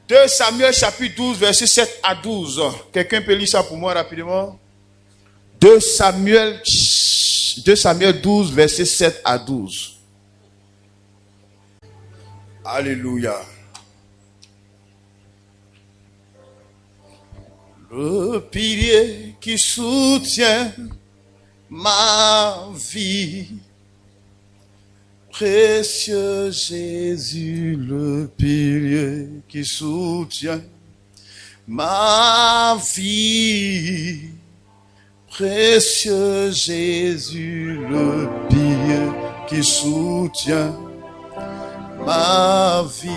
2 Samuel chapitre 12, verset 7 à 12. Quelqu'un peut lire ça pour moi rapidement? 2 Samuel 12, verset 7 à 12. Alléluia. Le pilier qui soutient ma vie, précieux Jésus, le pilier qui soutient ma vie, précieux Jésus, le pilier qui soutient ma vie.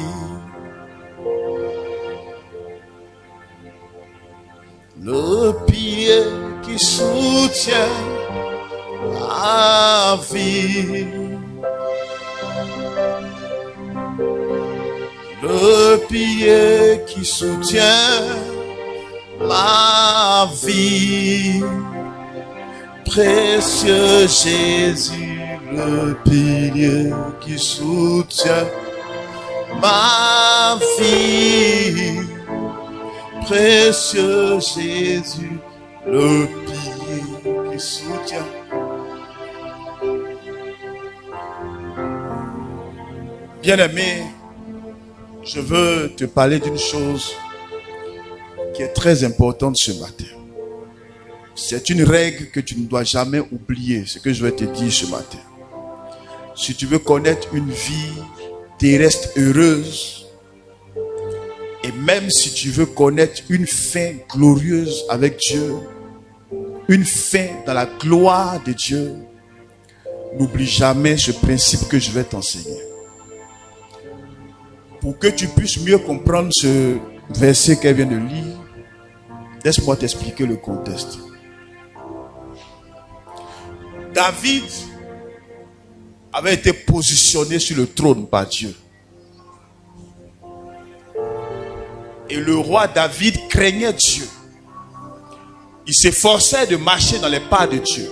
Le pilier qui soutient ma vie. Le pilier qui soutient ma vie. Précieux Jésus, le pilier qui soutient ma vie. Précieux Jésus, le pilier qui soutient. Bien-aimé, je veux te parler d'une chose qui est très importante ce matin. C'est une règle que tu ne dois jamais oublier, ce que je vais te dire ce matin. Si tu veux connaître une vie terrestre heureuse, et même si tu veux connaître une fin glorieuse avec Dieu, une fin dans la gloire de Dieu, n'oublie jamais ce principe que je vais t'enseigner. Pour que tu puisses mieux comprendre ce verset qu'elle vient de lire, laisse-moi t'expliquer le contexte. David avait été positionné sur le trône par Dieu. Et le roi David craignait Dieu. Il s'efforçait de marcher dans les pas de Dieu.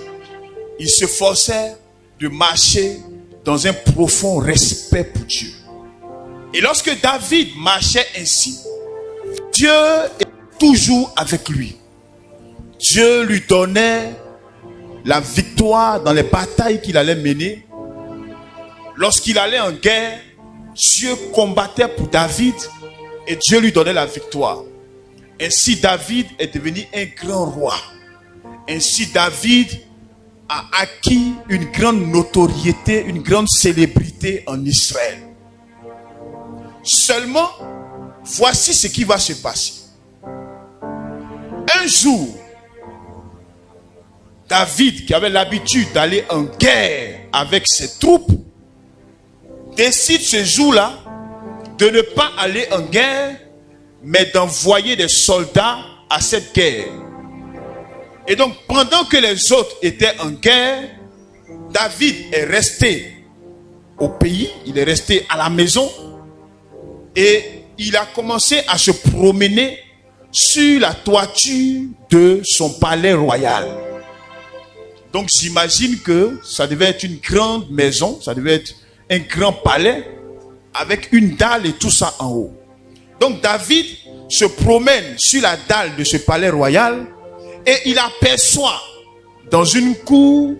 Il s'efforçait de marcher dans un profond respect pour Dieu. Et lorsque David marchait ainsi, Dieu était toujours avec lui. Dieu lui donnait la victoire dans les batailles qu'il allait mener. Lorsqu'il allait en guerre, Dieu combattait pour David et Dieu lui donnait la victoire. Ainsi David est devenu un grand roi. Ainsi David a acquis une grande notoriété, une grande célébrité en Israël. Seulement, voici ce qui va se passer. Un jour, David, qui avait l'habitude d'aller en guerre avec ses troupes, décide ce jour-là de ne pas aller en guerre, mais d'envoyer des soldats à cette guerre. Et donc, pendant que les autres étaient en guerre, David est resté au pays, il est resté à la maison, et il a commencé à se promener sur la toiture de son palais royal. Donc j'imagine que ça devait être une grande maison, ça devait être un grand palais avec une dalle et tout ça en haut. Donc David se promène sur la dalle de ce palais royal et il aperçoit dans une cour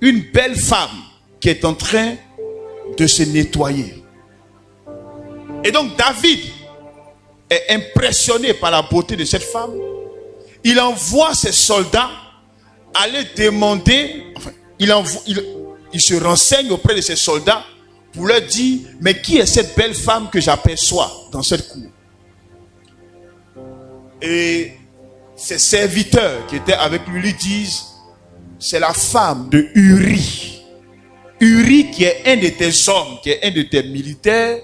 une belle femme qui est en train de se nettoyer. Et donc David est impressionné par la beauté de cette femme. Il envoie ses soldats aller demander, il se renseigne auprès de ses soldats pour leur dire, mais qui est cette belle femme que j'aperçois dans cette cour? Et ses serviteurs qui étaient avec lui disent, c'est la femme de Uri. Uri qui est un de tes hommes, qui est un de tes militaires,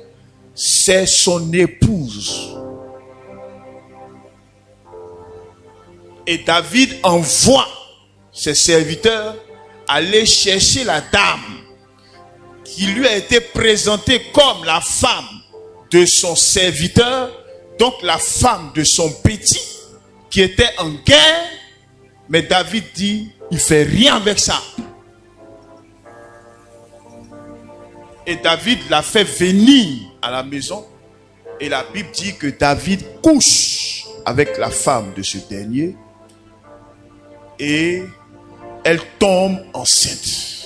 c'est son épouse. Et David envoie ses serviteurs aller chercher la dame qui lui a été présentée comme la femme de son serviteur, donc la femme de son petit qui était en guerre. Mais David dit, il fait rien avec ça. Et David l'a fait venir à la maison Et la Bible dit que David couche avec la femme de ce dernier et elle tombe enceinte.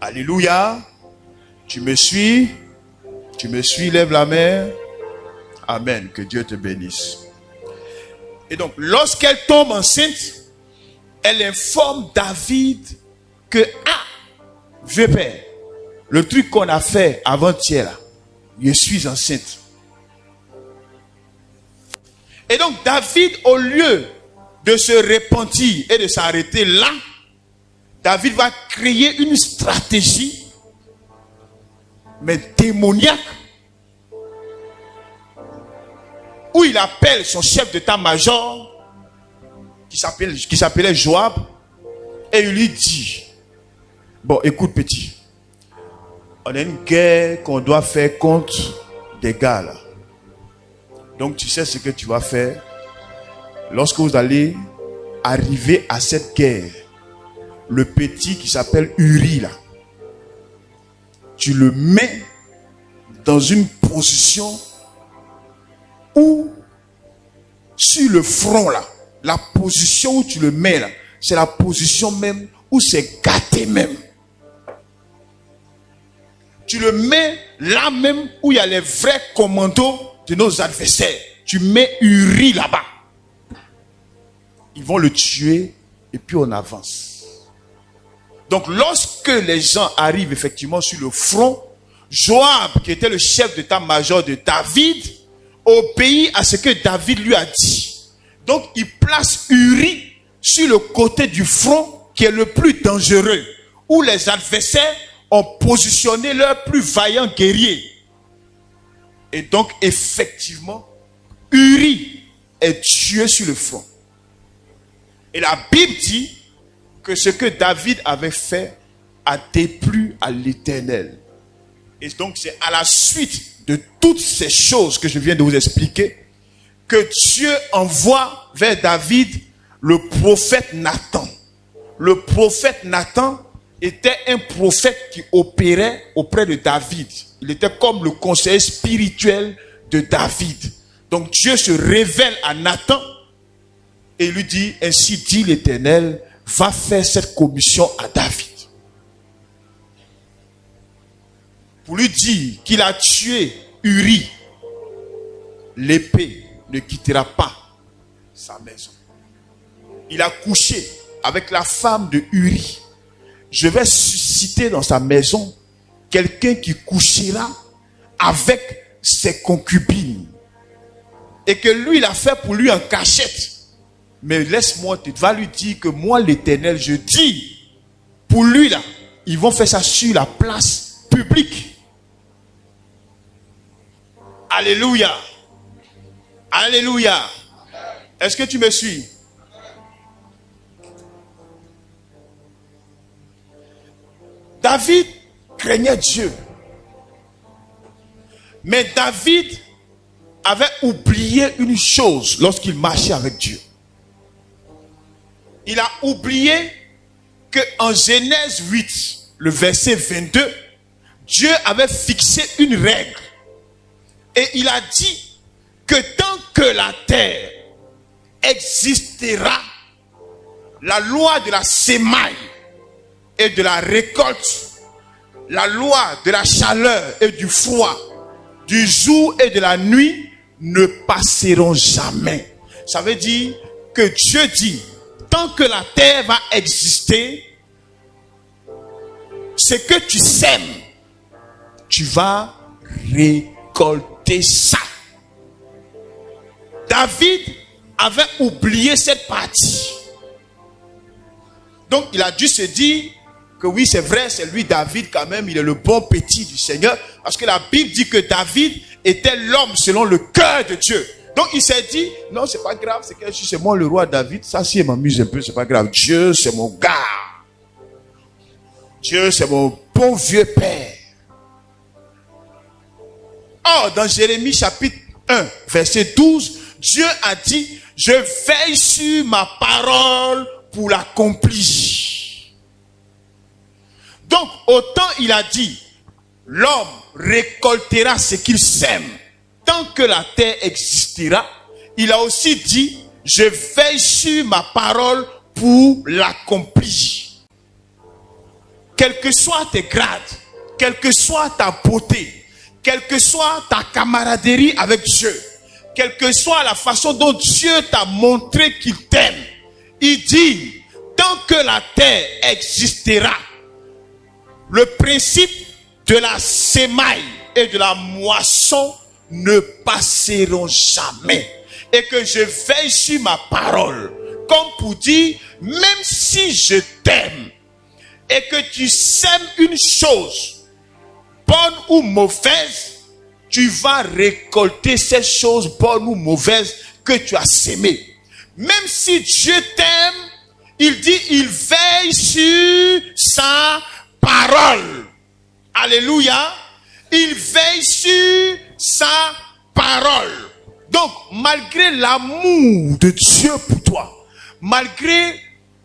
Alléluia. Tu me suis? Tu me suis? Lève la main. Amen. Que Dieu te bénisse. Et donc, lorsqu'elle tombe enceinte, elle informe David que, vieux père, le truc qu'on a fait avant-hier, là, je suis enceinte. Et donc, David, au lieu de se repentir et de s'arrêter là, David va créer une stratégie, mais démoniaque, où il appelle son chef d'état-major, qui s'appelait Joab, et il lui dit, bon, écoute petit, on a une guerre qu'on doit faire contre des gars là. Donc tu sais ce que tu vas faire. Lorsque vous allez arriver à cette guerre, le petit qui s'appelle Uri là, tu le mets dans une position où, sur le front là, la position où tu le mets là, c'est la position même où c'est gâté même. Tu le mets là même où il y a les vrais commandos de nos adversaires. Tu mets Uri là-bas. Ils vont le tuer et puis on avance. Donc lorsque les gens arrivent effectivement sur le front, Joab, qui était le chef d'état-major de David, obéit à ce que David lui a dit. Donc il place Uri sur le côté du front qui est le plus dangereux, où les adversaires ont positionné leurs plus vaillants guerriers. Et donc, effectivement, Uri est tué sur le front. Et la Bible dit que ce que David avait fait a déplu à l'Éternel. Et donc, c'est à la suite de toutes ces choses que je viens de vous expliquer que Dieu envoie vers David le prophète Nathan. Le prophète Nathan était un prophète qui opérait auprès de David. Il était comme le conseiller spirituel de David. Donc Dieu se révèle à Nathan et lui dit, ainsi dit l'Éternel, va faire cette commission à David. Pour lui dire qu'il a tué Uri, l'épée ne quittera pas sa maison. Il a couché avec la femme de Uri. Je vais susciter dans sa maison quelqu'un qui couchera avec ses concubines. Et que lui, il a fait pour lui en cachette. Mais laisse-moi, tu vas lui dire que moi, l'Éternel, je dis, pour lui là, ils vont faire ça sur la place publique. Alléluia. Alléluia. Est-ce que tu me suis? David craignait Dieu. Mais David avait oublié une chose lorsqu'il marchait avec Dieu. Il a oublié que en Genèse 8, le verset 22, Dieu avait fixé une règle. Et il a dit que tant que la terre existera, la loi de la semaille et de la récolte, la loi de la chaleur et du froid, du jour et de la nuit ne passeront jamais. Ça veut dire que Dieu dit, tant que la terre va exister, ce que tu sèmes, tu vas récolter ça. David avait oublié cette partie. Donc il a dû se dire que oui, c'est vrai, c'est lui David quand même, il est le bon petit du Seigneur. Parce que la Bible dit que David était l'homme selon le cœur de Dieu. Donc il s'est dit, non, c'est pas grave, c'est moi le roi David, ça si il m'amuse un peu, c'est pas grave. Dieu, c'est mon gars. Dieu, c'est mon bon vieux père. Or, dans Jérémie chapitre 1, verset 12, Dieu a dit, je veille sur ma parole pour l'accomplir. Donc, autant il a dit, l'homme récoltera ce qu'il sème. tant que la terre existera, il a aussi dit, je veille sur ma parole pour l'accomplir. Quels que soient tes grades, quelle que soit ta beauté, quelle que soit ta camaraderie avec Dieu, quelle que soit la façon dont Dieu t'a montré qu'il t'aime, il dit, tant que la terre existera, le principe de la sémaille et de la moisson ne passeront jamais. Et que je veille sur ma parole, comme pour dire, même si je t'aime, et que tu sèmes une chose, bonne ou mauvaise, tu vas récolter ces choses bonnes ou mauvaises que tu as sémées. Même si Dieu t'aime, il dit, il veille sur sa parole. Alléluia. Il veille sur sa parole. Donc, malgré l'amour de Dieu pour toi, malgré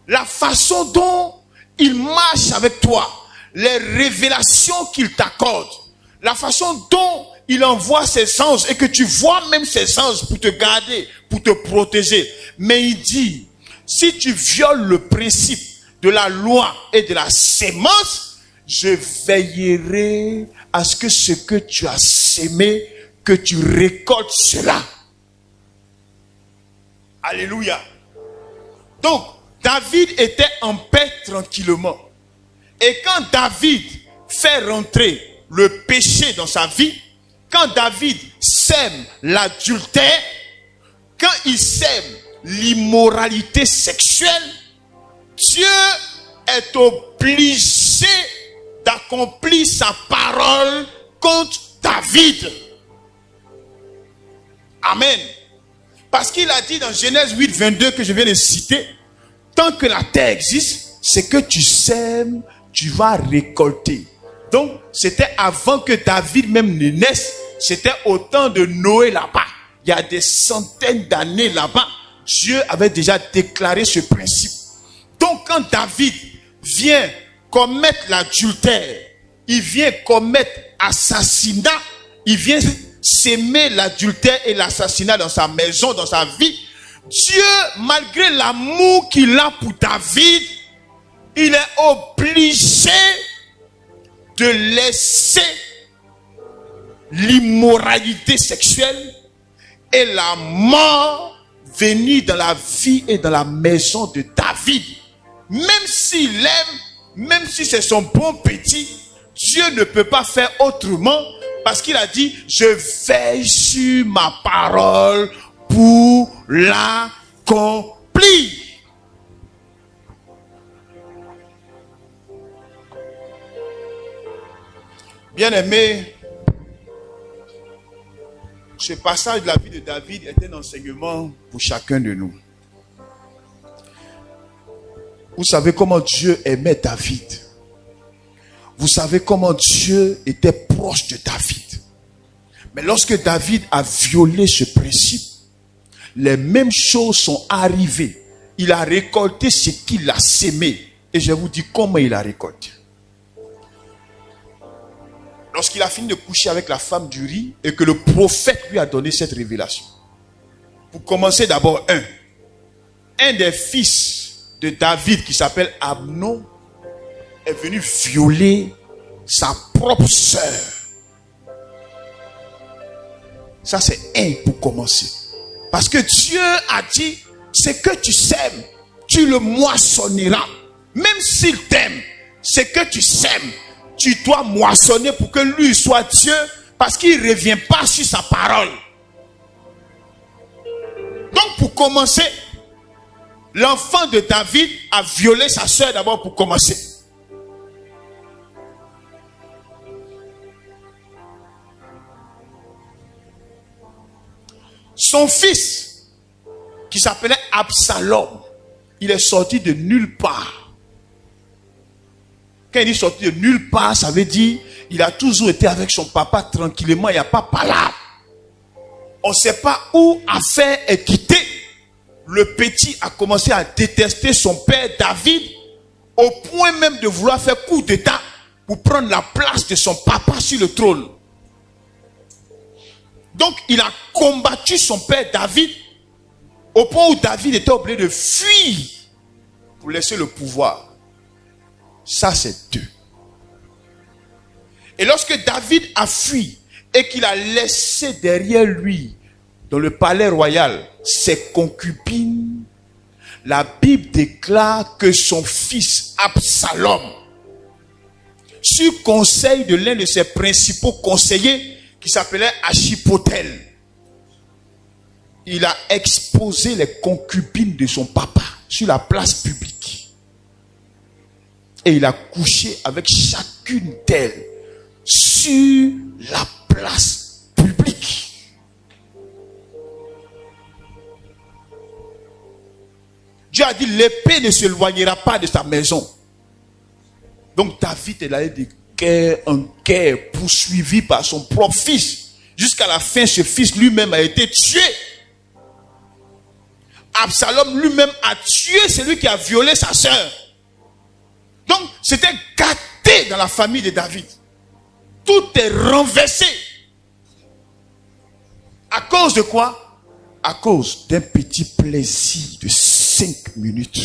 la façon dont il marche avec toi, les révélations qu'il t'accorde, la façon dont il envoie ses anges et que tu vois même ses anges pour te garder, pour te protéger. Mais il dit, si tu violes le principe de la loi et de la sémence, je veillerai à ce que tu as sémé, que tu récoltes cela. Alléluia. Donc, David était en paix tranquillement. Et quand David fait rentrer le péché dans sa vie, quand David sème l'adultère, quand il sème l'immoralité sexuelle, Dieu est obligé d'accomplir sa parole contre David. Amen. Parce qu'il a dit dans Genèse 8, 22 que je viens de citer, tant que la terre existe, c'est que tu sèmes, tu vas récolter. Donc, c'était avant que David même ne naisse, c'était au temps de Noé là-bas. Il y a des centaines d'années là-bas, Dieu avait déjà déclaré ce principe. Donc, quand David vient commettre l'adultère, il vient commettre assassinat, il vient s'aimer l'adultère et l'assassinat dans sa maison, dans sa vie, Dieu, malgré l'amour qu'il a pour David, il est obligé de laisser l'immoralité sexuelle et la mort venir dans la vie et dans la maison de David. Même s'il aime, même si c'est son bon petit, Dieu ne peut pas faire autrement parce qu'il a dit, je veille sur ma parole pour l'accomplir. Bien-aimé, ce passage de la vie de David est un enseignement pour chacun de nous. Vous savez comment Dieu aimait David. Vous savez comment Dieu était proche de David. Mais lorsque David a violé ce principe, les mêmes choses sont arrivées. Il a récolté ce qu'il a sémé. Et je vous dis comment il a récolté. Lorsqu'il a fini de coucher avec la femme d'Uri et que le prophète lui a donné cette révélation. Pour commencer d'abord, un des fils de David qui s'appelle Amnon est venu violer sa propre sœur. Ça c'est un pour commencer. Parce que Dieu a dit, ce que tu sèmes, tu le moissonneras. Même s'il t'aime, ce que tu sèmes, tu dois moissonner pour que lui soit Dieu, parce qu'il ne revient pas sur sa parole. Donc pour commencer, l'enfant de David a violé sa sœur d'abord pour commencer. Son fils, qui s'appelait Absalom, il est sorti de nulle part. Quand il dit sorti de nulle part, ça veut dire il a toujours été avec son papa tranquillement, il n'y a pas palabre. On ne sait pas où affaire est quittée. Le petit a commencé à détester son père David au point même de vouloir faire coup d'état pour prendre la place de son papa sur le trône. Donc, il a combattu son père David au point où David était obligé de fuir pour laisser le pouvoir. Ça, c'est deux. Et lorsque David a fui et qu'il a laissé derrière lui, dans le palais royal, ses concubines, la Bible déclare que son fils Absalom, sur conseil de l'un de ses principaux conseillers, qui s'appelait Achipotel, il a exposé les concubines de son papa sur la place publique. Et il a couché avec chacune d'elles sur la place publique. Dieu a dit, l'épée ne s'éloignera pas de sa maison. Donc David est allé de guerre en guerre, poursuivi par son propre fils. Jusqu'à la fin, ce fils lui-même a été tué. Absalom lui-même a tué celui qui a violé sa sœur. Donc, c'était gâté dans la famille de David. Tout est renversé. À cause de quoi? À cause d'un petit plaisir de 5 minutes.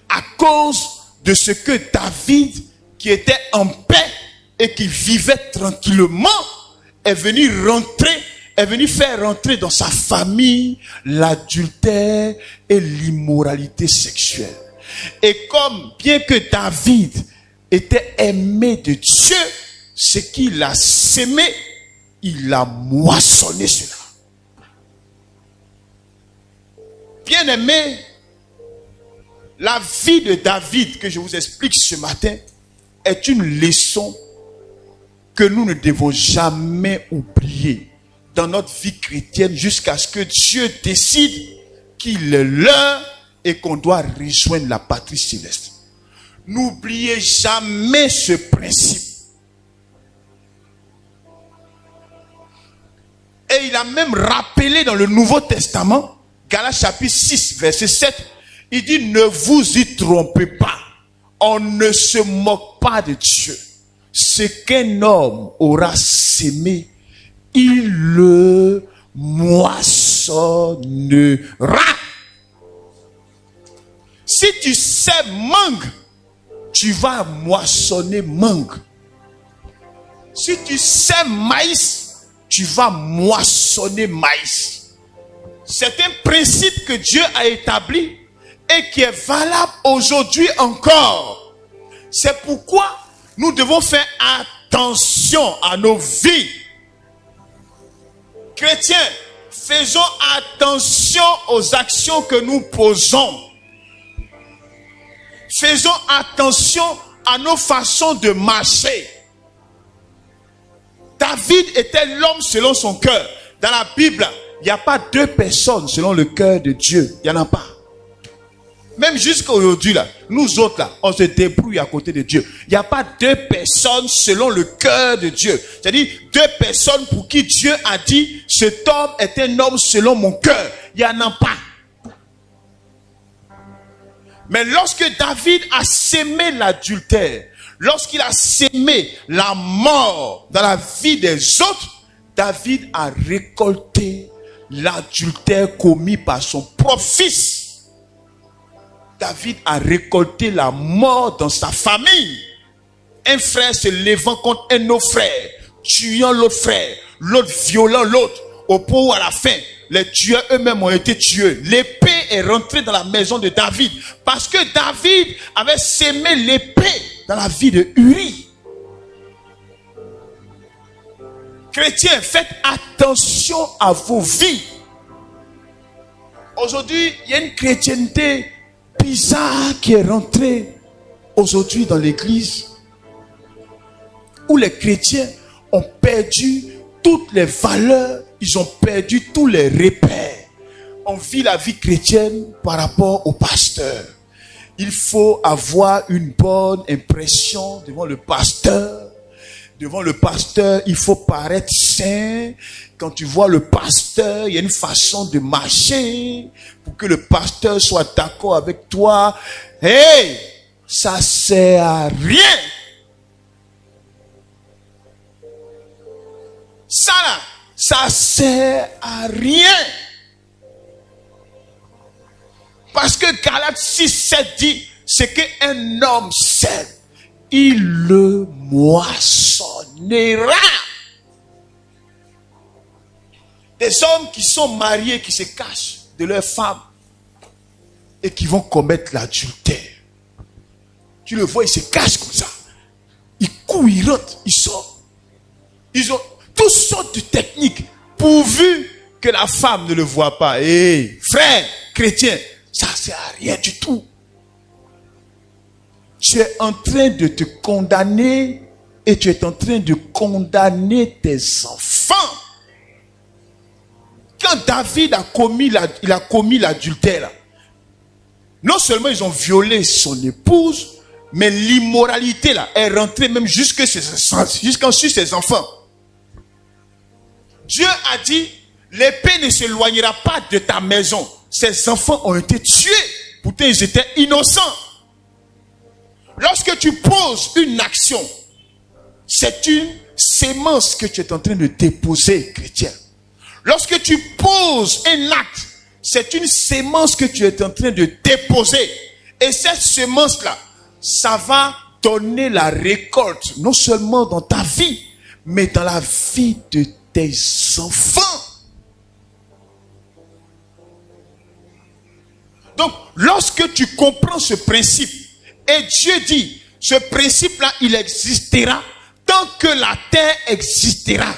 À cause de ce que David, qui était en paix et qui vivait tranquillement, est venu faire rentrer dans sa famille l'adultère et l'immoralité sexuelle. Et comme, bien que David était aimé de Dieu, ce qu'il a sémé, il a moissonné cela. Bien aimé, la vie de David que je vous explique ce matin est une leçon que nous ne devons jamais oublier dans notre vie chrétienne jusqu'à ce que Dieu décide qu'il est l'heure et qu'on doit rejoindre la patrie céleste. N'oubliez jamais ce principe. Et il a même rappelé dans le Nouveau Testament, Galates chapitre 6, verset 7, il dit, ne vous y trompez pas. On ne se moque pas de Dieu. Ce qu'un homme aura sémé, il le moissonnera. Si tu sèmes mangue, tu vas moissonner mangue. Si tu sèmes maïs, tu vas moissonner maïs. C'est un principe que Dieu a établi et qui est valable aujourd'hui encore. C'est pourquoi nous devons faire attention à nos vies. Chrétiens, faisons attention aux actions que nous posons. Faisons attention à nos façons de marcher. David était l'homme selon son cœur. Dans la Bible, il n'y a pas deux personnes selon le cœur de Dieu. Il n'y en a pas. Même jusqu'à aujourd'hui, là, nous autres, là, on se débrouille à côté de Dieu. Il n'y a pas deux personnes selon le cœur de Dieu. C'est-à-dire, deux personnes pour qui Dieu a dit, cet homme est un homme selon mon cœur. Il n'y en a pas. Mais lorsque David a sémé l'adultère, lorsqu'il a sémé la mort dans la vie des autres, David a récolté l'adultère commis par son propre fils. David a récolté la mort dans sa famille. Un frère se levant contre un autre frère, tuant l'autre frère, l'autre violant l'autre, au point où à la fin, les tueurs eux-mêmes ont été tués. L'épée est rentrée dans la maison de David parce que David avait sémé l'épée dans la vie de Uri. Chrétiens, faites attention à vos vies. Aujourd'hui, il y a une chrétienté bizarre qui est rentrée aujourd'hui dans l'église, où les chrétiens ont perdu toutes les valeurs, ils ont perdu tous les repères. On vit la vie chrétienne par rapport au pasteur. Il faut avoir une bonne impression devant le pasteur. Devant le pasteur, il faut paraître saint. Quand tu vois le pasteur, il y a une façon de marcher pour que le pasteur soit d'accord avec toi. Hey, ça sert à rien. Ça là, ça sert à rien. Parce que Galates 6, 7 dit, c'est qu'un homme sème, il le moissonnera. Des hommes qui sont mariés, qui se cachent de leur femme et qui vont commettre l'adultère. Tu le vois, ils se cachent comme ça. Ils courent, ils rentrent, ils sortent. Ils ont toutes sortes de techniques pourvu que la femme ne le voit pas. Hé, frère, chrétien, ça ne sert à rien du tout. Tu es en train de te condamner et tu es en train de condamner tes enfants. Quand David a commis l'adultère, non seulement ils ont violé son épouse, mais l'immoralité là est rentrée même jusqu'en sur ses enfants. Dieu a dit, l'épée ne s'éloignera pas de ta maison. Ses enfants ont été tués. Pourtant ils étaient innocents. Lorsque tu poses une action, c'est une sémence que tu es en train de déposer, chrétien. Lorsque tu poses un acte, c'est une sémence que tu es en train de déposer. Et cette sémence-là, ça va donner la récolte, non seulement dans ta vie, mais dans la vie de tes enfants. Donc, lorsque tu comprends ce principe, et Dieu dit, ce principe-là, il existera tant que la terre existera.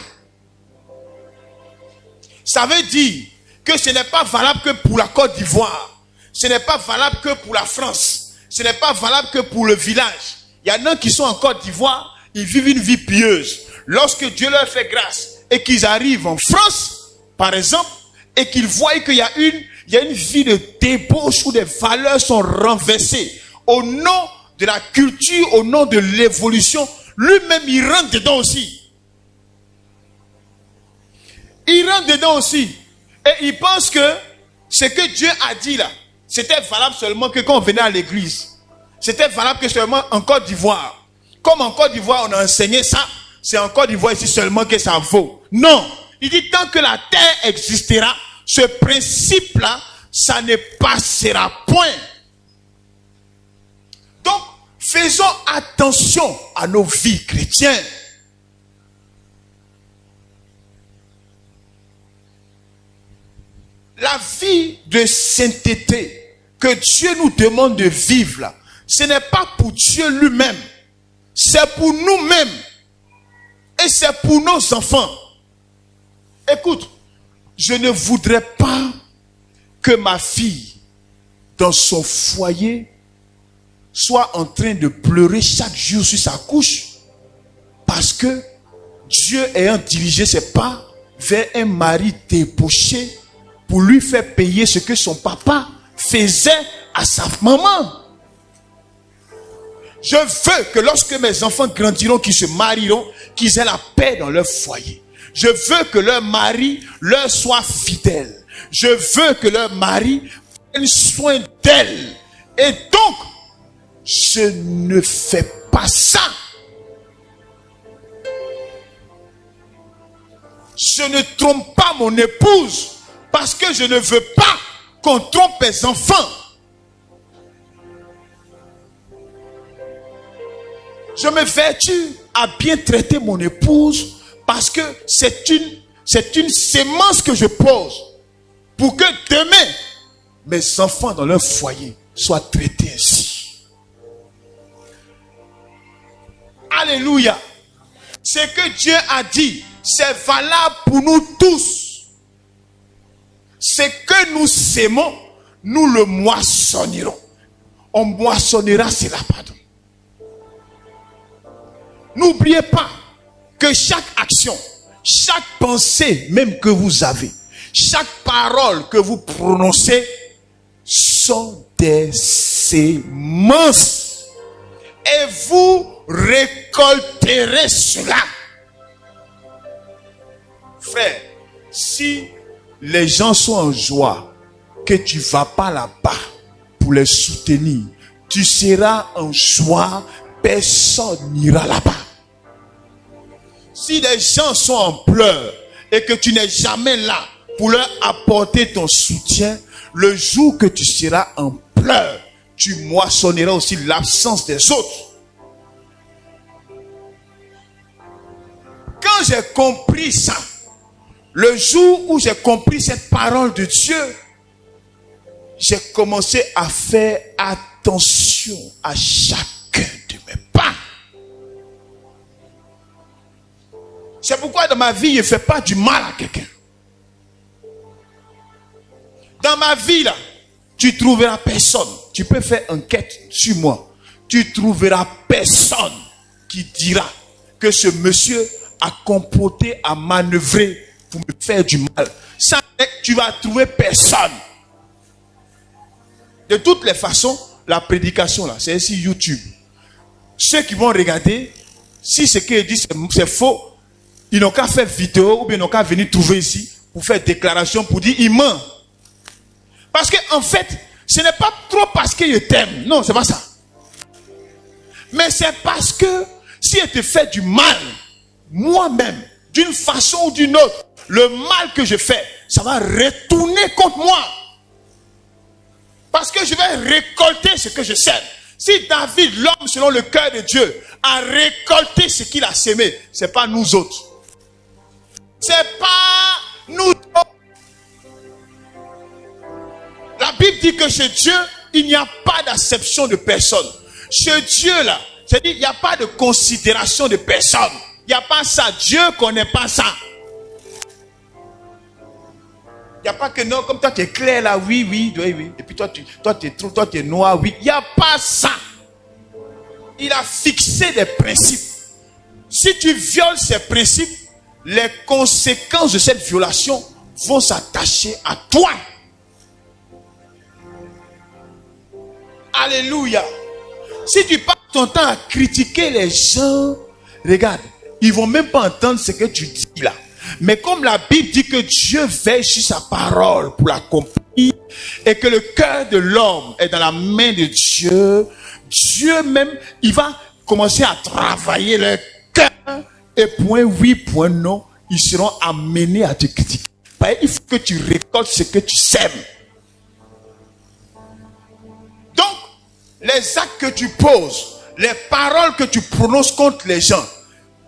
Ça veut dire que ce n'est pas valable que pour la Côte d'Ivoire. Ce n'est pas valable que pour la France. Ce n'est pas valable que pour le village. Il y en a qui sont en Côte d'Ivoire, ils vivent une vie pieuse. Lorsque Dieu leur fait grâce et qu'ils arrivent en France, par exemple, et qu'ils voient qu'il y a une vie de débauche où des valeurs sont renversées. Au nom de la culture, au nom de l'évolution, lui-même il rentre dedans aussi. Il rentre dedans aussi. Et il pense que ce que Dieu a dit là, c'était valable seulement que quand on venait à l'église. C'était valable que seulement en Côte d'Ivoire. Comme en Côte d'Ivoire on a enseigné ça, c'est en Côte d'Ivoire ici seulement que ça vaut. Non. Il dit tant que la terre existera, ce principe-là, ça ne passera point. Donc, faisons attention à nos vies chrétiennes. La vie de sainteté que Dieu nous demande de vivre là, ce n'est pas pour Dieu lui-même, c'est pour nous-mêmes et c'est pour nos enfants. Écoute, je ne voudrais pas que ma fille, dans son foyer, soit en train de pleurer chaque jour sur sa couche, parce que Dieu ayant dirigé ses pas vers un mari débauché pour lui faire payer ce que son papa faisait à sa maman. Je veux que lorsque mes enfants grandiront, qu'ils se marieront, qu'ils aient la paix dans leur foyer. Je veux que leur mari leur soit fidèle. Je veux que leur mari prenne soin d'elle. Et donc, je ne fais pas ça. Je ne trompe pas mon épouse parce que je ne veux pas qu'on trompe mes enfants. Je me vertue à bien traiter mon épouse parce que c'est une sémence que je pose pour que demain, mes enfants dans leur foyer soient traités ainsi. Alléluia. Ce que Dieu a dit, c'est valable pour nous tous. Ce que nous sémons, nous le moissonnerons. On moissonnera cela, pardon. N'oubliez pas que chaque action, chaque pensée même que vous avez, chaque parole que vous prononcez sont des semences. Et vous récolterez cela. Frère, si les gens sont en joie, que tu ne vas pas là-bas pour les soutenir, tu seras en joie, personne n'ira là-bas. Si les gens sont en pleurs et que tu n'es jamais là pour leur apporter ton soutien, le jour que tu seras en pleurs, tu moissonneras aussi l'absence des autres. Quand j'ai compris ça, le jour où j'ai compris cette parole de Dieu, j'ai commencé à faire attention à chacun de mes pas. C'est pourquoi dans ma vie, je ne fais pas du mal à quelqu'un. Dans ma vie, là, tu trouveras personne. Tu peux faire enquête sur moi. Tu trouveras personne qui dira que ce monsieur a comploté, a manœuvré pour me faire du mal. Ça, tu vas trouver personne. De toutes les façons, la prédication, là, c'est ici YouTube. Ceux qui vont regarder, si ce qu'ils disent c'est faux, ils n'ont qu'à faire vidéo ou bien ils n'ont qu'à venir trouver ici pour faire déclaration, pour dire il ment. Parce que en fait, ce n'est pas trop parce que je t'aime. Non, c'est pas ça. Mais c'est parce que si je te fais du mal, moi-même, d'une façon ou d'une autre, le mal que je fais, ça va retourner contre moi. Parce que je vais récolter ce que je sème. Si David, l'homme selon le cœur de Dieu, a récolté ce qu'il a sémé, c'est pas nous autres. C'est pas nous autres. La Bible dit que chez Dieu, il n'y a pas d'acception de personne. Chez Dieu, là, c'est-à-dire, il n'y a pas de considération de personne. Il n'y a pas ça. Dieu ne connaît pas ça. Il n'y a pas que non, comme toi tu es clair là, oui, oui, oui, oui. Et puis toi tu es noir, oui. Il n'y a pas ça. Il a fixé des principes. Si tu violes ces principes, les conséquences de cette violation vont s'attacher à toi. Alléluia. Si tu passes ton temps à critiquer les gens, regarde, ils ne vont même pas entendre ce que tu dis là. Mais comme la Bible dit que Dieu veille sur sa parole pour l'accomplir et que le cœur de l'homme est dans la main de Dieu, Dieu même, il va commencer à travailler leur cœur et point oui, point non, ils seront amenés à te critiquer. Il faut que tu récoltes ce que tu sèmes. Donc, les actes que tu poses, les paroles que tu prononces contre les gens,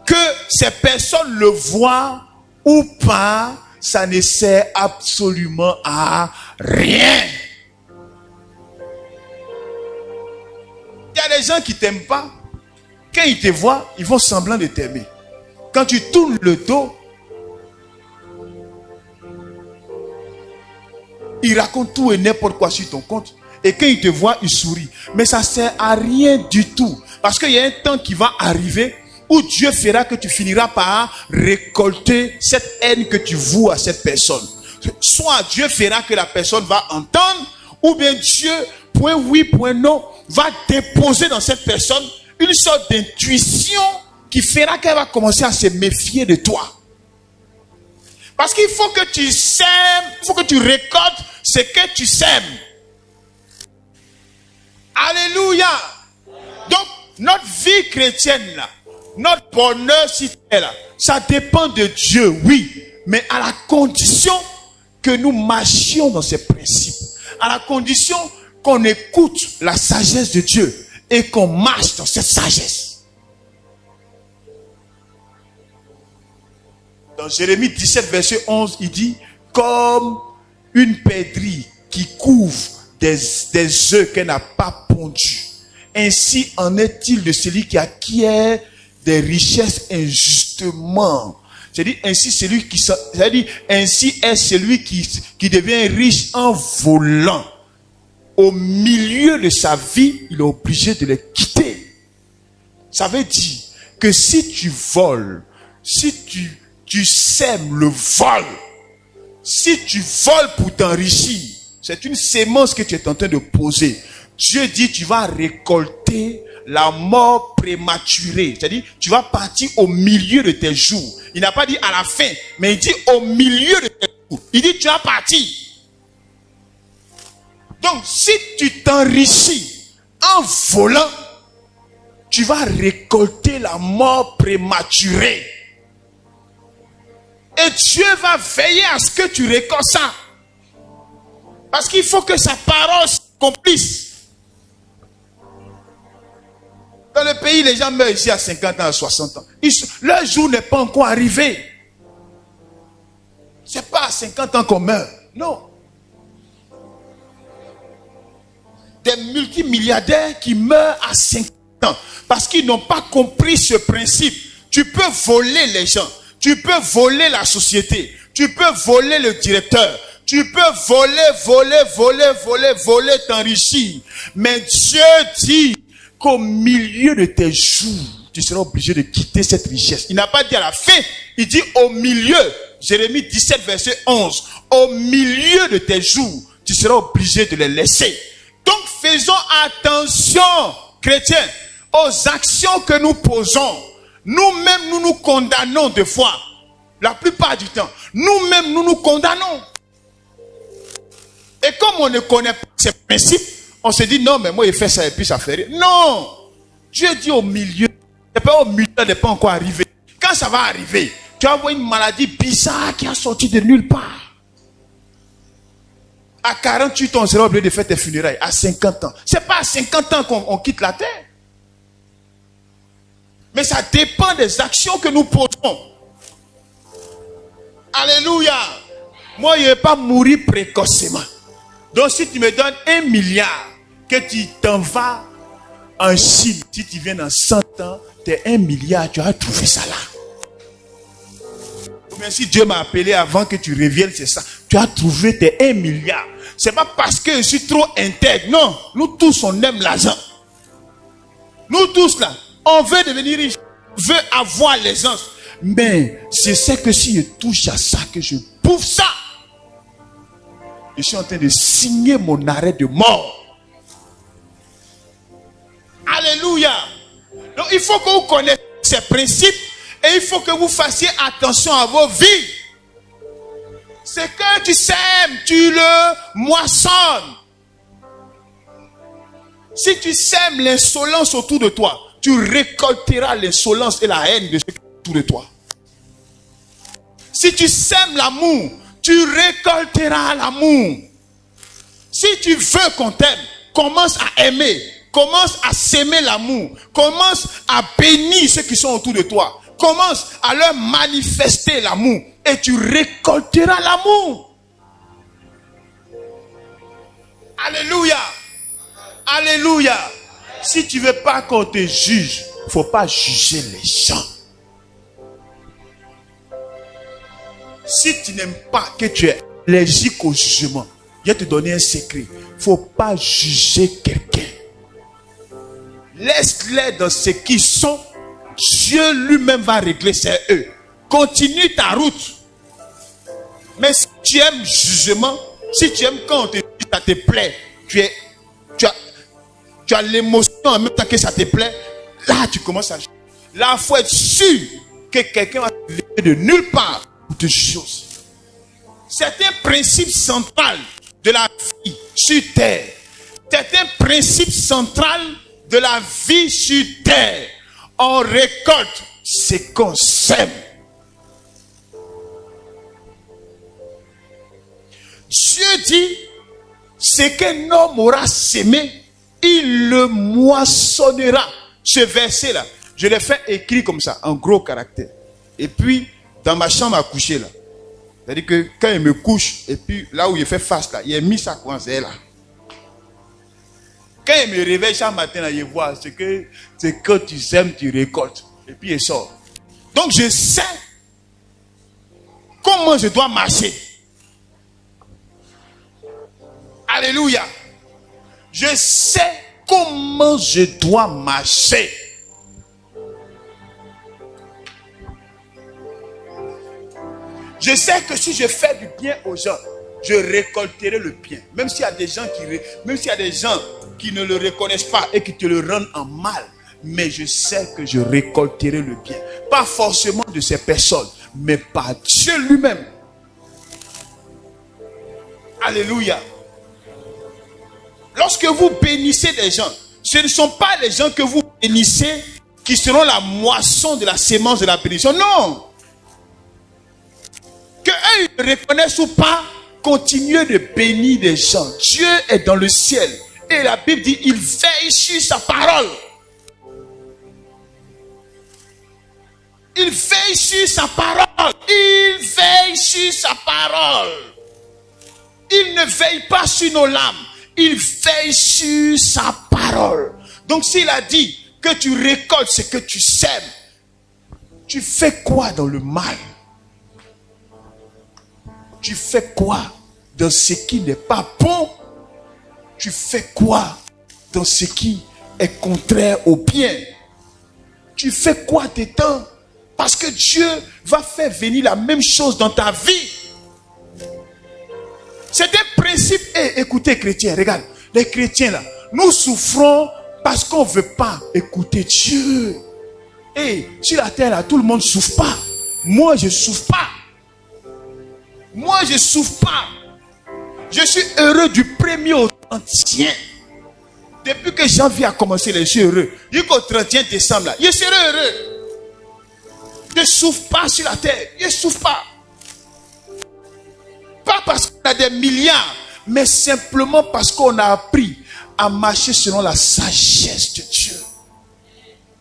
que ces personnes le voient ou pas, ça ne sert absolument à rien. Il y a des gens qui ne t'aiment pas. Quand ils te voient, ils vont semblant de t'aimer. Quand tu tournes le dos, ils racontent tout et n'importe quoi sur ton compte. Et quand ils te voient, ils sourient. Mais ça ne sert à rien du tout. Parce qu'il y a un temps qui va arriver où Dieu fera que tu finiras par récolter cette haine que tu voues à cette personne. Soit Dieu fera que la personne va entendre, ou bien Dieu, point oui, point non, va déposer dans cette personne une sorte d'intuition qui fera qu'elle va commencer à se méfier de toi. Parce qu'il faut que tu sèmes, il faut que tu récoltes ce que tu sèmes. Alléluia. Donc, notre vie chrétienne là, notre bonheur si c'est là, ça dépend de Dieu, oui, mais à la condition que nous marchions dans ses principes, à la condition qu'on écoute la sagesse de Dieu et qu'on marche dans cette sagesse. Dans Jérémie 17, verset 11, il dit, comme une perdrix qui couvre des œufs qu'elle n'a pas pondus, ainsi en est-il de celui qui acquiert des richesses injustement. C'est-à-dire, ainsi est celui qui devient riche en volant. Au milieu de sa vie, il est obligé de les quitter. Ça veut dire que si tu voles, si tu sèmes le vol, si tu voles pour t'enrichir, c'est une sémence que tu es en train de poser. Dieu dit, tu vas récolter la mort prématurée. C'est-à-dire, tu vas partir au milieu de tes jours. Il n'a pas dit à la fin, mais il dit au milieu de tes jours. Il dit, tu vas partir. Donc, si tu t'enrichis en volant, tu vas récolter la mort prématurée. Et Dieu va veiller à ce que tu récoltes ça. Parce qu'il faut que sa parole s'accomplisse. Dans le pays, les gens meurent ici à 50 ans, à 60 ans. Leur jour n'est pas encore arrivé. Ce n'est pas à 50 ans qu'on meurt. Non. Des multimilliardaires qui meurent à 50 ans. Parce qu'ils n'ont pas compris ce principe. Tu peux voler les gens. Tu peux voler la société. Tu peux voler le directeur. Tu peux voler, t'enrichir. Mais Dieu dit qu'au milieu de tes jours, tu seras obligé de quitter cette richesse. Il n'a pas dit à la fin, il dit au milieu. Jérémie 17, verset 11. Au milieu de tes jours, tu seras obligé de les laisser. Donc faisons attention, chrétiens, aux actions que nous posons. Nous-mêmes, nous nous condamnons des fois. La plupart du temps, nous-mêmes, nous nous condamnons. Et comme on ne connaît pas ces principes, on se dit non, mais moi, il fait ça et puis ça fait rien. Non! Dieu dit au milieu. Et pas au milieu, ça n'est pas encore arrivé. Quand ça va arriver, tu vas voir une maladie bizarre qui a sorti de nulle part. À 48 ans, on sera obligé de faire tes funérailles. À 50 ans. Ce n'est pas à 50 ans qu'on quitte la terre. Mais ça dépend des actions que nous posons. Alléluia. Moi, je ne vais pas mourir précocement. Donc, si tu me donnes 1 milliard, que tu t'en vas en Chine, si tu viens dans 100 ans, tes 1 milliard, tu as trouvé ça là. Mais si Dieu m'a appelé avant que tu reviennes, c'est ça. Tu as trouvé tes 1 milliard. Ce n'est pas parce que je suis trop intègre. Non, nous tous, on aime l'argent. Nous tous là, on veut devenir riche. On veut avoir l'aisance. Mais c'est ça que si je touche à ça, que je bouffe ça, je suis en train de signer mon arrêt de mort. Alléluia. Donc il faut que vous connaissiez ces principes et il faut que vous fassiez attention à vos vies. Ce que tu sèmes, tu le moissonnes. Si tu sèmes l'insolence autour de toi, tu récolteras l'insolence et la haine de ceux qui sont autour de toi. Si tu sèmes l'amour, tu récolteras l'amour. Si tu veux qu'on t'aime, commence à aimer. Commence à s'aimer l'amour. Commence à bénir ceux qui sont autour de toi. Commence à leur manifester l'amour. Et tu récolteras l'amour. Alléluia. Alléluia. Si tu ne veux pas qu'on te juge, il ne faut pas juger les gens. Si tu n'aimes pas que tu es allergique au jugement, je vais te donner un secret. Il ne faut pas juger quelqu'un. Laisse-les dans ce qu'ils sont. Dieu lui-même va régler, c'est eux. Continue ta route. Mais si tu aimes jugement, si tu aimes quand on te dit ça te plaît, tu as l'émotion en même temps que ça te plaît, là tu commences à juger. Là, il faut être sûr que quelqu'un va te lever de nulle part pour te juger. C'est un principe central de la vie sur terre. C'est un principe central de la vie sur terre. On récolte ce qu'on sème. Dieu dit, ce qu'un homme aura sémé, il le moissonnera. Ce verset-là, je l'ai fait écrit comme ça, en gros caractère. Et puis, dans ma chambre à coucher là, c'est-à-dire que quand il me couche, et puis là où il fait face là, il a mis sa coincée là. Quand il me réveille chaque matin, là, il voit ce que tu sèmes, tu récoltes. Et puis il sort. Donc je sais comment je dois marcher. Alléluia. Je sais comment je dois marcher. Je sais que si je fais du bien aux gens, je récolterai le bien. Même s'il y a des gens qui ne le reconnaissent pas et qui te le rendent en mal. Mais je sais que je récolterai le bien. Pas forcément de ces personnes, mais par Dieu lui-même. Alléluia. Lorsque vous bénissez des gens, ce ne sont pas les gens que vous bénissez qui seront la moisson de la sémence de la bénédiction. Non. ils le reconnaissent ou pas, continuez de bénir les gens. Dieu est dans le ciel. Et la Bible dit, il veille sur sa parole. Il veille sur sa parole. Il veille sur sa parole. Il ne veille pas sur nos lames. Il veille sur sa parole. Donc s'il a dit que tu récoltes ce que tu sèmes, tu fais quoi dans le mal? Tu fais quoi dans ce qui n'est pas bon? Tu fais quoi dans ce qui est contraire au bien? Tu fais quoi dedans? Parce que Dieu va faire venir la même chose dans ta vie. C'est un principe. Écoutez, chrétiens, regarde, les chrétiens là, nous souffrons parce qu'on ne veut pas écouter Dieu. Sur la terre là, tout le monde ne souffre pas. Moi, je ne souffre pas. Moi, je ne souffre pas. Je suis heureux du premier au 30e. Depuis que janvier a commencé, je suis heureux. Jusqu'au 31 décembre, là, je serai heureux. Je ne souffre pas sur la terre. Je ne souffre pas. Pas parce qu'on a des milliards, mais simplement parce qu'on a appris à marcher selon la sagesse de Dieu.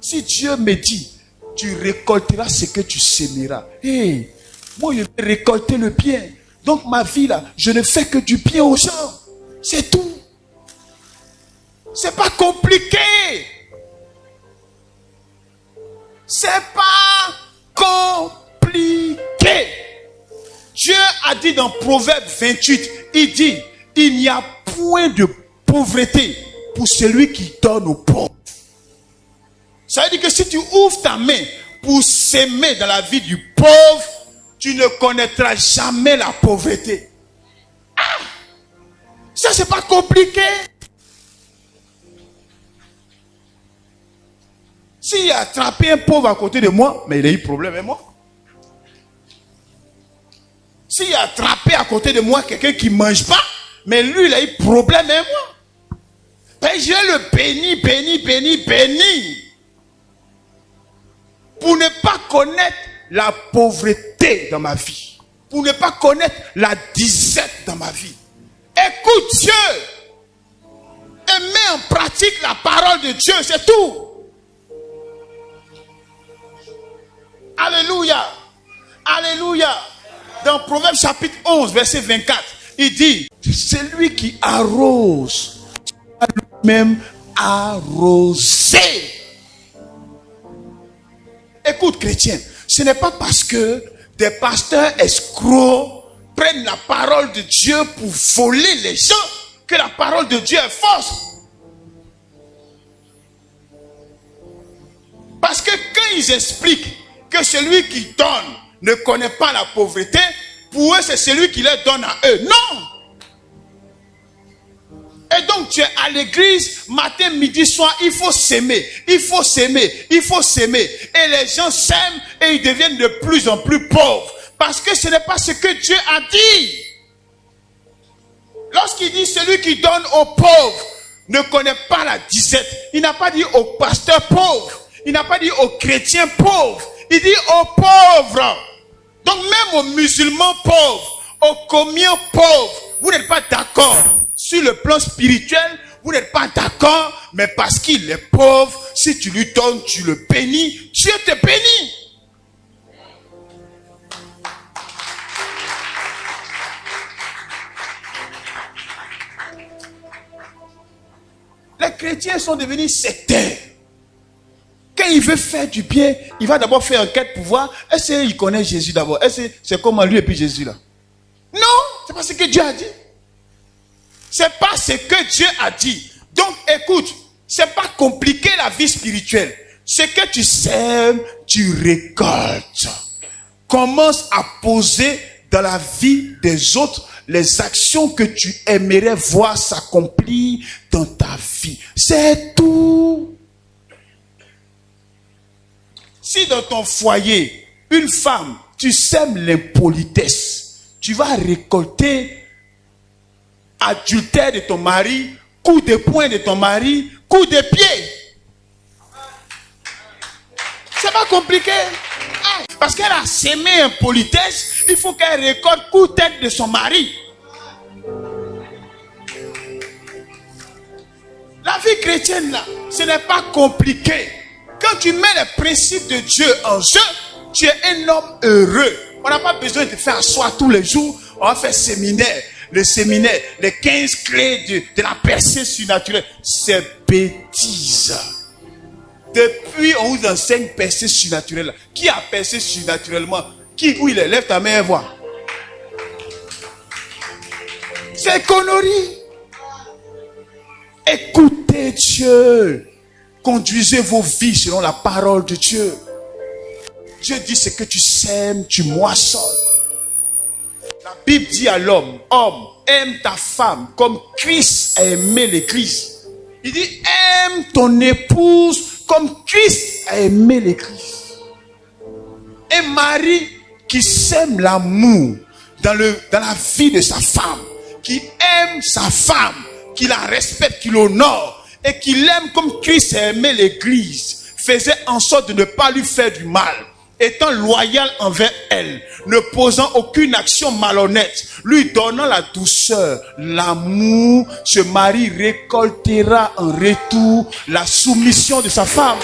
Si Dieu me dit, tu récolteras ce que tu sèmeras. Moi, je vais récolter le bien. Donc, ma vie, là, je ne fais que du bien aux gens. C'est tout. C'est pas compliqué. C'est pas compliqué. Dieu a dit dans Proverbe 28, il dit, il n'y a point de pauvreté pour celui qui donne aux pauvres. Ça veut dire que si tu ouvres ta main pour s'aimer dans la vie du pauvre, tu ne connaîtras jamais la pauvreté. Ça, c'est pas compliqué. S'il a attrapé un pauvre à côté de moi, mais il a eu problème avec moi. S'il a attrapé à côté de moi quelqu'un qui ne mange pas, mais lui, il a eu problème avec moi. Ben, je le bénis. Pour ne pas connaître la pauvreté dans ma vie. Pour ne pas connaître la disette dans ma vie. Écoute Dieu. Et mets en pratique la parole de Dieu. C'est tout. Alléluia. Alléluia. Dans Proverbe chapitre 11, verset 24, il dit, celui qui arrose, va lui-même arroser. Écoute, chrétien, ce n'est pas parce que des pasteurs escrocs prennent la parole de Dieu pour voler les gens que la parole de Dieu est fausse. Parce que quand ils expliquent que celui qui donne ne connaît pas la pauvreté, pour eux c'est celui qui leur donne à eux. Non! Et donc tu es à l'église, matin, midi, soir, il faut s'aimer, il faut s'aimer, il faut s'aimer. Et les gens s'aiment et ils deviennent de plus en plus pauvres. Parce que ce n'est pas ce que Dieu a dit. Lorsqu'il dit celui qui donne aux pauvres ne connaît pas la disette, il n'a pas dit aux pasteurs pauvres, il n'a pas dit aux chrétiens pauvres, il dit aux pauvres. Donc même aux musulmans pauvres, aux communs pauvres, vous n'êtes pas d'accord. Sur le plan spirituel, vous n'êtes pas d'accord, mais parce qu'il est pauvre, si tu lui donnes, tu le bénis, Dieu te bénit. Les chrétiens sont devenus sectaires. Quand il veut faire du bien, il va d'abord faire enquête pour voir, est-ce qu'il connaît Jésus d'abord? Est-ce que c'est comment lui et puis Jésus là? Non, c'est pas ce que Dieu a dit. C'est pas ce que Dieu a dit. Donc écoute, c'est pas compliqué la vie spirituelle. Ce que tu sèmes, tu récoltes. Commence à poser dans la vie des autres les actions que tu aimerais voir s'accomplir dans ta vie. C'est tout. Si dans ton foyer, une femme, tu sèmes l'impolitesse, tu vas récolter adultère de ton mari, coup de poing de ton mari, coup de pied. C'est pas compliqué. Parce qu'elle a sémé impolitesse, il faut qu'elle récolte coup-tête de son mari. La vie chrétienne là, ce n'est pas compliqué. Quand tu mets les principes de Dieu en jeu, tu es un homme heureux. On n'a pas besoin de faire asseoir tous les jours. On va faire séminaire. Le séminaire, les 15 clés de la percée surnaturelle. C'est bêtise. Depuis, on vous enseigne percée surnaturelle. Qui a percé surnaturellement? Où il est? Lève ta main et vois. C'est connerie. Écoutez Dieu. Conduisez vos vies selon la parole de Dieu. Dieu dit ce que tu sèmes, tu moissonnes. La Bible dit à l'homme, homme, aime ta femme comme Christ a aimé l'église. Il dit, aime ton épouse comme Christ a aimé l'église. Un mari qui sème l'amour dans la vie de sa femme, qui aime sa femme, qui la respecte, qui l'honore, et qui l'aime comme Christ a aimé l'église, faisait en sorte de ne pas lui faire du mal, étant loyal envers elle, ne posant aucune action malhonnête, lui donnant la douceur, l'amour, ce mari récoltera en retour la soumission de sa femme.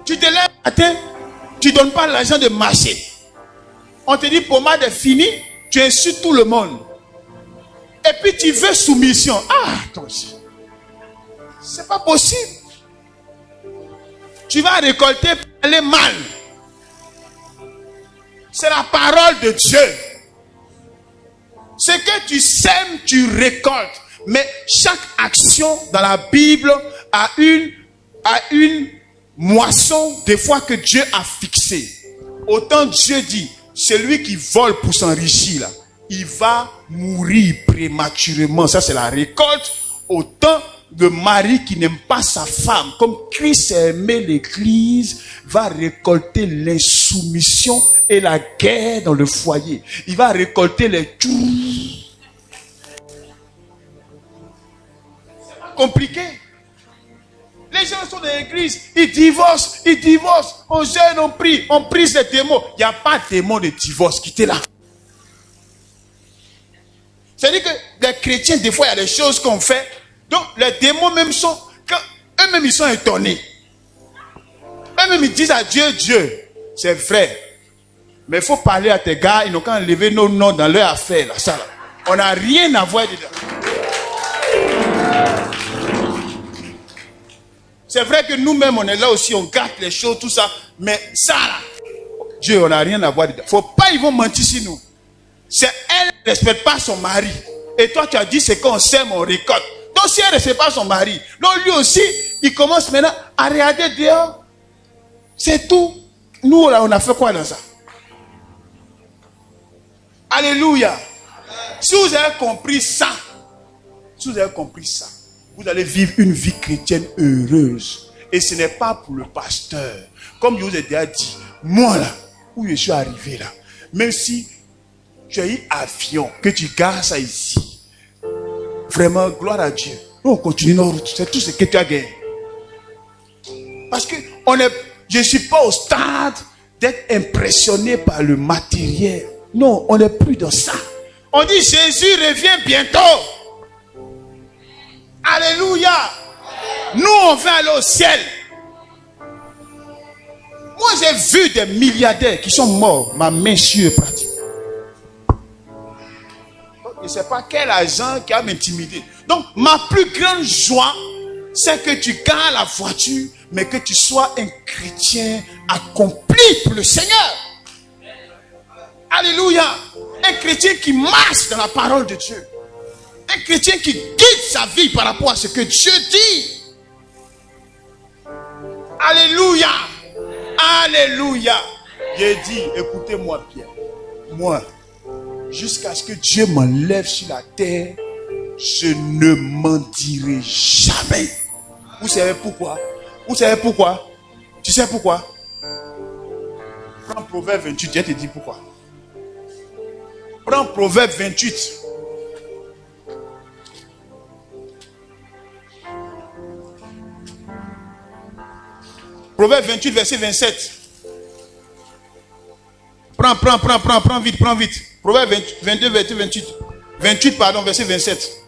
Tu te lèves le matin, tu ne donnes pas l'argent de marché. On te dit pommade est fini, tu insultes tout le monde. Et puis tu veux soumission. Ah, toi aussi. C'est pas possible. Tu vas récolter aller mal. C'est la parole de Dieu. Ce que tu sèmes, tu récoltes. Mais chaque action dans la Bible a une moisson des fois que Dieu a fixée. Autant Dieu dit, celui qui vole pour s'enrichir là, il va mourir prématurément. Ça c'est la récolte. Autant le mari qui n'aime pas sa femme, comme Christ a aimé l'église, va récolter l'insoumission et la guerre dans le foyer. Il va récolter les tours. C'est pas compliqué. Les gens sont dans l'église, ils divorcent. On jeûne, on prie ces démons. Il n'y a pas de démon de divorce qui était là. C'est-à-dire que les chrétiens, des fois, il y a des choses qu'on fait. Donc, les démons même sont, eux-mêmes, ils sont étonnés. Eux-mêmes, ils disent à Dieu, Dieu, c'est vrai. Mais il faut parler à tes gars, ils n'ont qu'à enlever nos noms dans leur affaire. Là, ça, là. On n'a rien à voir dedans. C'est vrai que nous-mêmes, on est là aussi, on gâte les choses, tout ça. Mais ça, là, Dieu, on n'a rien à voir dedans. Faut pas, ils vont mentir sur nous. C'est elle qui ne respecte pas son mari. Et toi, tu as dit, c'est qu'on sème, on récolte. Donc, si elle ne respecte pas son mari, donc lui aussi, il commence maintenant à regarder dehors. C'est tout. Nous, là, on a fait quoi dans ça? Alléluia. Si vous avez compris ça, vous allez vivre une vie chrétienne heureuse. Et ce n'est pas pour le pasteur. Comme je vous ai déjà dit, moi là, où je suis arrivé là, même si tu as eu avion, que tu gardes ça ici, vraiment, gloire à Dieu. Nous, on continue nos routes. C'est tout ce que tu as gagné. Parce que je ne suis pas au stade d'être impressionné par le matériel. Non, on n'est plus dans ça. On dit Jésus revient bientôt. Alléluia. Nous, on va aller au ciel. Moi, j'ai vu des milliardaires qui sont morts. Ma main sur eux pratiquement. Je ne sais pas quel agent qui a m'intimidé. Donc, ma plus grande joie, c'est que tu gardes la voiture, mais que tu sois un chrétien accompli pour le Seigneur. Alléluia. Un chrétien qui marche dans la parole de Dieu. Un chrétien qui guide sa vie par rapport à ce que Dieu dit. Alléluia. Alléluia. J'ai dit, écoutez-moi bien. Moi, jusqu'à ce que Dieu m'enlève sur la terre, je ne m'en dirai jamais. Vous savez pourquoi? Vous savez pourquoi? Tu sais pourquoi? Prends Proverbe 28, je te dis pourquoi. Prends Proverbe 28. Proverbe 28, verset 27. Prends vite. Proverbe 22, verset 28. 28, pardon, verset 27.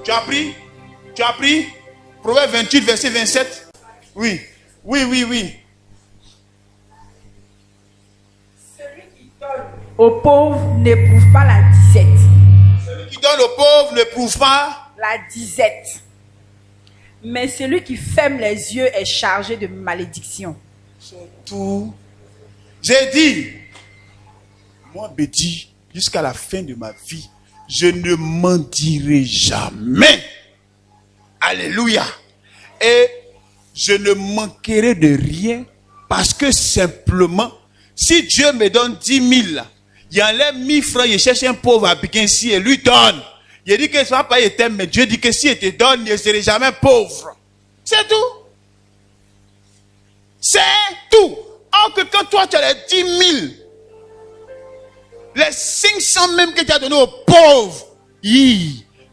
Tu as pris Proverbe 28, verset 27. Oui. Celui qui donne aux pauvres n'éprouve pas la disette. Celui qui donne aux pauvres n'éprouve pas la disette. Mais celui qui ferme les yeux est chargé de malédiction. Surtout, j'ai dit, moi, Bédi, jusqu'à la fin de ma vie, je ne mendirai jamais. Alléluia. Et je ne manquerai de rien parce que simplement, si Dieu me donne 10 000, il enlève 1000 francs, il cherche un pauvre à piquer ici et lui donne. Il dit que ce ne sera pas éternel, mais Dieu dit que si il te donne, il ne serait jamais pauvre. C'est tout. C'est tout. Or que quand toi tu as les 10 000, les 500 même que tu as donné aux pauvres,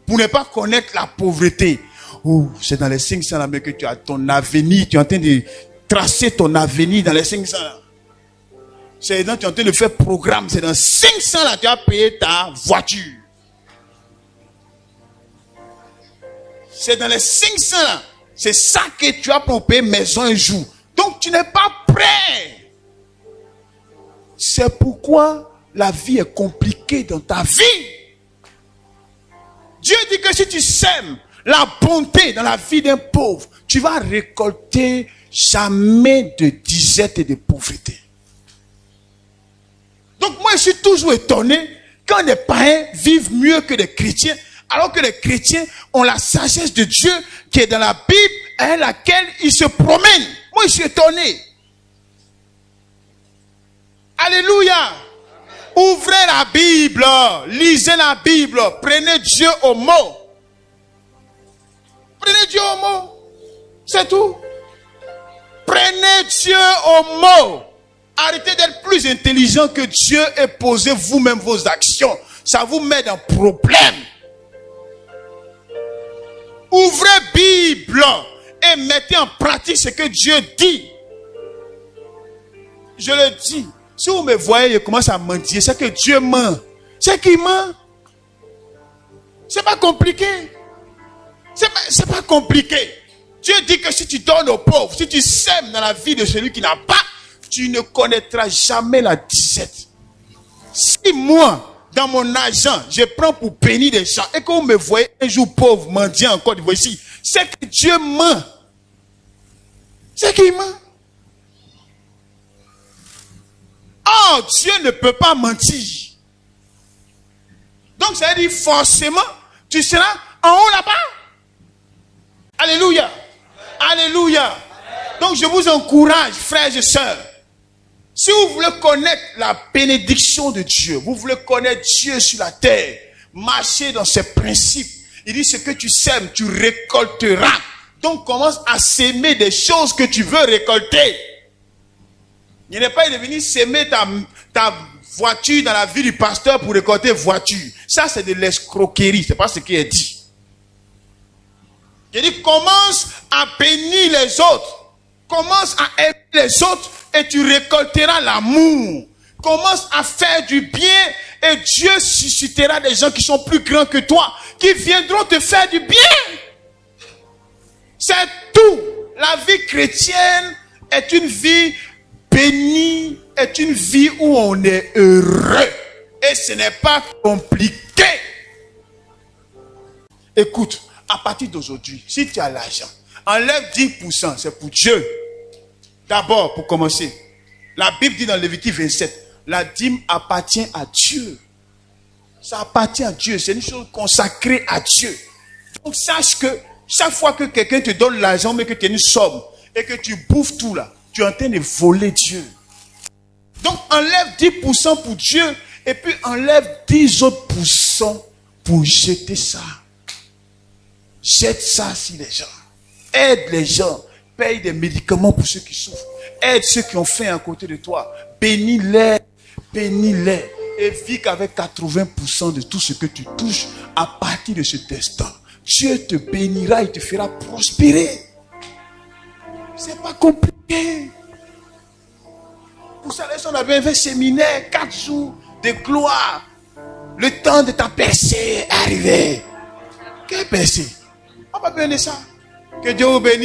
pour ne pas connaître la pauvreté. Oh, c'est dans les 500 là que tu as ton avenir. Tu es en train de tracer ton avenir dans les 500 là. C'est dans tu es en train de faire programme. C'est dans 500 là que tu as payé ta voiture. C'est dans les 500 là. C'est ça que tu as pour payer maison un jour. Donc tu n'es pas prêt. C'est pourquoi la vie est compliquée dans ta vie. Dieu dit que si tu sèmes la bonté dans la vie d'un pauvre, tu vas récolter jamais de disette et de pauvreté. Donc moi je suis toujours étonné quand les païens vivent mieux que les chrétiens, alors que les chrétiens ont la sagesse de Dieu qui est dans la Bible à laquelle ils se promènent. Moi je suis étonné. Alléluia. Ouvrez la Bible, lisez la Bible, prenez Dieu au mot. Prenez Dieu au mot. C'est tout. Prenez Dieu au mot. Arrêtez d'être plus intelligent que Dieu et posez vous-même vos actions. Ça vous met dans problème. Ouvrez Bible et mettez en pratique ce que Dieu dit. Je le dis. Si vous me voyez, je commence à mentir. C'est que Dieu ment. C'est qu'il ment. C'est pas compliqué. C'est pas compliqué. Dieu dit que si tu donnes aux pauvres, si tu sèmes dans la vie de celui qui n'a pas, tu ne connaîtras jamais la disette. Si moi, dans mon argent, je prends pour bénir des gens, et que vous me voyez un jour pauvre, mendiant encore, voici, c'est que Dieu ment. C'est qu'il ment. Oh, Dieu ne peut pas mentir. Donc, ça veut dire forcément, tu seras en haut là-bas. Alléluia. Alléluia. Donc, je vous encourage, frères et sœurs. Si vous voulez connaître la bénédiction de Dieu, vous voulez connaître Dieu sur la terre, marcher dans ses principes. Il dit, ce que tu sèmes, tu récolteras. Donc, commence à s'aimer des choses que tu veux récolter. Il n'est pas de venir s'aimer ta voiture dans la vie du pasteur pour récolter voiture. Ça, c'est de l'escroquerie. Ce n'est pas ce qui est dit. Il dit, commence à bénir les autres. Commence à aimer les autres et tu récolteras l'amour. Commence à faire du bien et Dieu suscitera des gens qui sont plus grands que toi, qui viendront te faire du bien. C'est tout. La vie chrétienne est une vie bénie, est une vie où on est heureux. Et ce n'est pas compliqué. Écoute, à partir d'aujourd'hui, si tu as l'argent, enlève 10%, c'est pour Dieu. D'abord, pour commencer, la Bible dit dans Lévitique 27, la dîme appartient à Dieu. Ça appartient à Dieu, c'est une chose consacrée à Dieu. Donc sache que chaque fois que quelqu'un te donne l'argent, mais que tu as une somme, et que tu bouffes tout là, tu es en train de voler Dieu. Donc enlève 10% pour Dieu, et puis enlève 10 autres % pour jeter ça. Jette ça sur les gens. Aide les gens. Paye des médicaments pour ceux qui souffrent. Aide ceux qui ont faim à côté de toi. Bénis-les. Bénis-les. Et vis qu'avec 80% de tout ce que tu touches à partir de cet instant. Dieu te bénira et te fera prospérer. C'est pas compliqué. Pour ça, on avait fait un séminaire, 4 jours de gloire. Le temps de ta percée est arrivé. Quelle percée? On va bien de ça. Que Dieu vous bénisse.